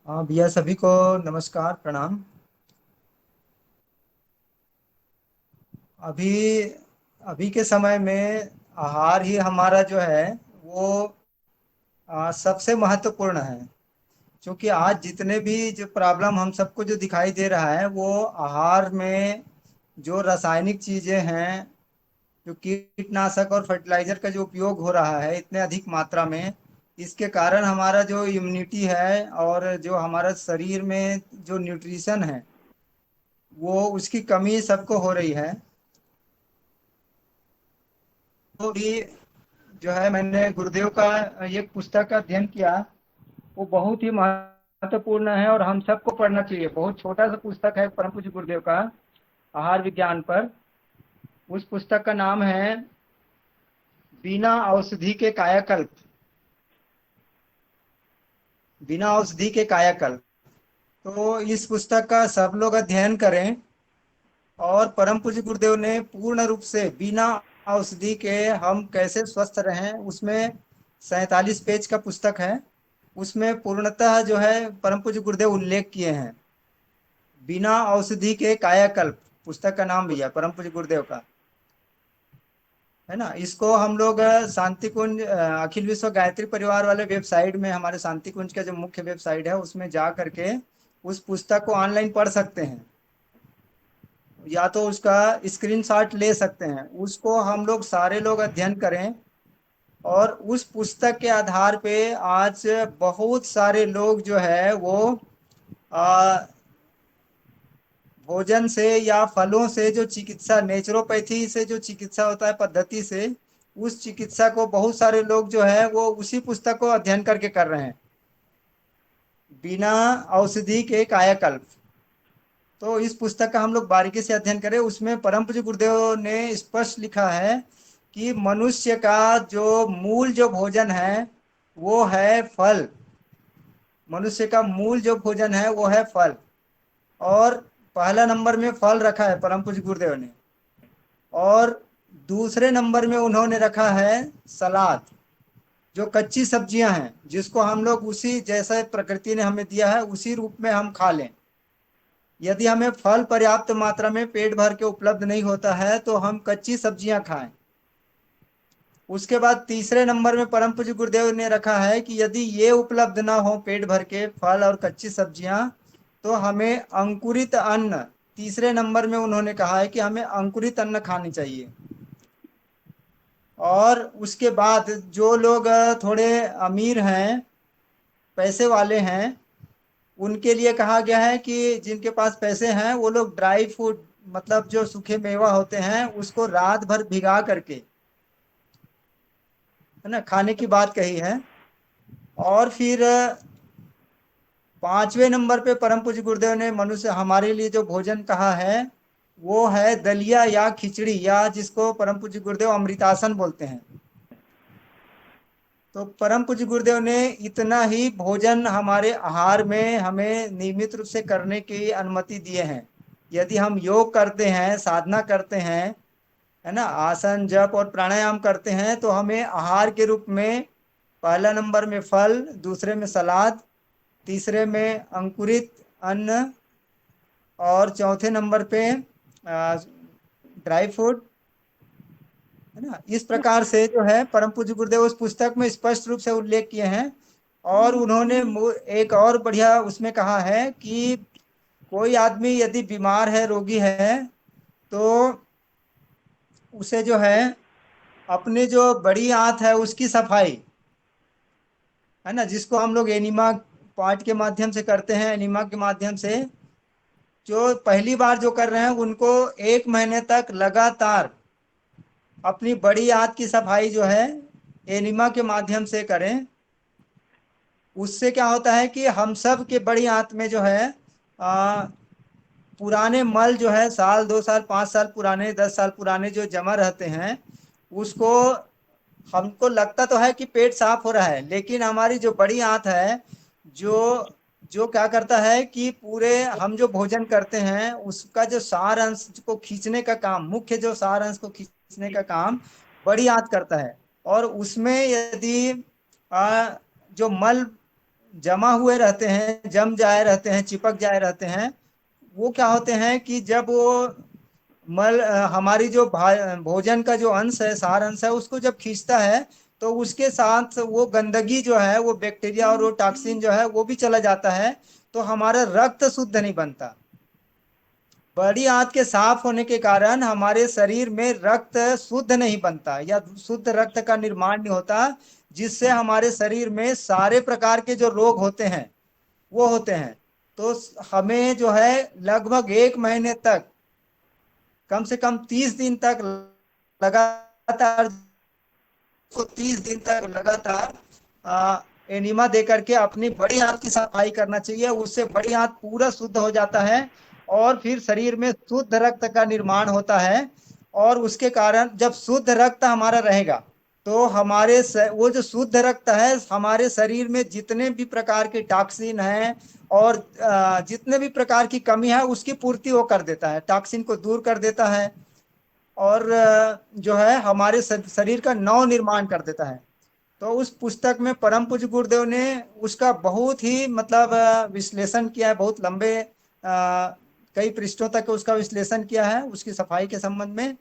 हाँ भैया, सभी को नमस्कार प्रणाम। अभी अभी के समय में आहार ही हमारा जो है वो सबसे महत्वपूर्ण है। क्योंकि आज जितने भी जो प्रॉब्लम हम सबको जो दिखाई दे रहा है वो आहार में जो रासायनिक चीजें हैं, जो कीटनाशक और फर्टिलाइजर का जो उपयोग हो रहा है इतने अधिक मात्रा में, इसके कारण हमारा जो इम्यूनिटी है और जो हमारा शरीर में जो न्यूट्रिशन है वो उसकी कमी सबको हो रही है। तो भी जो है मैंने गुरुदेव का एक पुस्तक का अध्ययन किया। वो बहुत ही महत्वपूर्ण है और हम सबको पढ़ना चाहिए। बहुत छोटा सा पुस्तक है परम पूज्य गुरुदेव का, आहार विज्ञान पर। उस पुस्तक का नाम है बिना औषधि के कायाकल्प। बिना औषधि के कायाकल्प। तो इस पुस्तक का सब लोग अध्ययन करें। और परम पूज्य गुरुदेव ने पूर्ण रूप से बिना औषधि के हम कैसे स्वस्थ रहें, उसमें 47 पेज का पुस्तक है। उसमें पूर्णतः जो है परम पूज्य गुरुदेव उल्लेख किए हैं। बिना औषधि के कायाकल्प पुस्तक का नाम भी है परम पूज्य गुरुदेव का, है ना। इसको हम लोग शांति कुंज अखिल विश्व गायत्री परिवार वाले वेबसाइट में, हमारे शांति कुंज का जो मुख्य वेबसाइट है उसमें जा करके उस पुस्तक को ऑनलाइन पढ़ सकते हैं। या तो उसका स्क्रीनशॉट ले सकते हैं, उसको हम लोग सारे लोग अध्ययन करें। और उस पुस्तक के आधार पे आज बहुत सारे लोग जो है वो आ, भोजन से या फलों से जो चिकित्सा, नेचुरोपैथी से जो चिकित्सा होता है पद्धति से, उस चिकित्सा को बहुत सारे लोग जो है वो उसी पुस्तक को अध्ययन करके कर रहे हैं। बिना औषधि के कायाकल्प। तो इस पुस्तक का हम लोग बारीकी से अध्ययन करें। उसमें परम पूज्य गुरुदेव ने स्पष्ट लिखा है कि मनुष्य का जो मूल जो भोजन है वो है फल। मनुष्य का मूल जो भोजन है वो है फल। और पहला नंबर में फल रखा है परम पूज्य गुरुदेव ने। और दूसरे नंबर में उन्होंने रखा है सलाद, जो कच्ची सब्जियां हैं, जिसको हम लोग उसी जैसा प्रकृति ने हमें दिया है उसी रूप में हम खा लें। यदि हमें फल पर्याप्त मात्रा में पेट भर के उपलब्ध नहीं होता है तो हम कच्ची सब्जियां खाएं। उसके बाद तीसरे नंबर में परम पूज्य गुरुदेव ने रखा है कि यदि ये उपलब्ध ना हो पेट भर के फल और कच्ची सब्जियां, तो हमें अंकुरित अन्न, तीसरे नंबर में उन्होंने कहा है कि हमें अंकुरित अन्न खानी चाहिए। और उसके बाद जो लोग थोड़े अमीर हैं, पैसे वाले हैं, उनके लिए कहा गया है कि जिनके पास पैसे हैं वो लोग ड्राई फूड, मतलब जो सूखे मेवा होते हैं उसको रात भर भिगा करके, है ना, खाने की बात कही है। और फिर पांचवें नंबर पे परम पूज्य गुरुदेव ने मनुष्य हमारे लिए जो भोजन कहा है वो है दलिया या खिचड़ी, या जिसको परम पूज्य गुरुदेव अमृतासन बोलते हैं। तो परम पूज्य गुरुदेव ने इतना ही भोजन हमारे आहार में हमें नियमित रूप से करने की अनुमति दिए हैं। यदि हम योग करते हैं, साधना करते हैं, है ना, आसन जप और प्राणायाम करते हैं, तो हमें आहार के रूप में पहला नंबर में फल, दूसरे में सलाद, तीसरे में अंकुरित अन्न, और चौथे नंबर पे ड्राई फ्रूट, है ना। इस प्रकार से जो है परम पूज्य गुरुदेव उस पुस्तक में स्पष्ट रूप से उल्लेख किए हैं। और उन्होंने एक और बढ़िया उसमें कहा है कि कोई आदमी यदि बीमार है, रोगी है, तो उसे जो है अपने जो बड़ी आंत है उसकी सफाई, है ना, जिसको हम लोग एनिमा पार्ट के माध्यम से करते हैं, एनिमा के माध्यम से, जो पहली बार जो कर रहे हैं उनको 1 महीने तक लगातार अपनी बड़ी आंत की सफाई जो है एनिमा के माध्यम से करें। उससे क्या होता है कि हम सब के बड़ी आंत में जो है आ, पुराने मल जो है, साल 2 साल 5 साल पुराने, 10 साल पुराने जो जमा रहते हैं, उसको, हमको लगता तो है कि पेट साफ हो रहा है, लेकिन हमारी जो बड़ी आंत है, जो जो क्या करता है कि पूरे हम जो भोजन करते हैं उसका जो सार अंश को खींचने का काम, मुख्य जो सार अंश को खींचने का काम बड़ी आंत करता है। और उसमें यदि जो मल जमा हुए रहते हैं, जम जाए रहते हैं, चिपक जाए रहते हैं। वो क्या होते हैं कि जब वो हमारी जो भोजन का जो अंश है, सार अंश है, उसको जब खींचता है, तो उसके साथ वो गंदगी जो है, वो बैक्टीरिया और वो टॉक्सिन जो है वो भी चला जाता है। तो हमारा रक्त शुद्ध नहीं बनता। बड़ी आंत के साफ होने के कारण हमारे शरीर में रक्त शुद्ध नहीं बनता, या शुद्ध रक्त का निर्माण नहीं होता, जिससे हमारे शरीर में सारे प्रकार के जो रोग होते हैं वो होते हैं। तो हमें जो है लगभग 1 महीने तक, कम से कम 30 दिन तक लगातार, को 30 दिन तक लगातार एनिमा दे करके अपनी बड़ी आंत की सफाई करना चाहिए। उससे बड़ी आंत पूरा शुद्ध हो जाता है, और फिर शरीर में शुद्ध रक्त का निर्माण होता है। और उसके कारण जब शुद्ध रक्त हमारा रहेगा, तो वो जो शुद्ध रक्त है, हमारे शरीर में जितने भी प्रकार के टॉक्सिन हैं और जितने भी प्रकार की कमी है, उसकी पूर्ति वो कर देता है, टॉक्सिन को दूर कर देता है। और जो है हमारे शरीर का नव निर्माण कर देता है। तो उस पुस्तक में परम पूज्य गुरुदेव ने उसका बहुत ही मतलब विश्लेषण किया है, बहुत लंबे कई पृष्ठों तक उसका विश्लेषण किया है उसकी सफाई के संबंध में।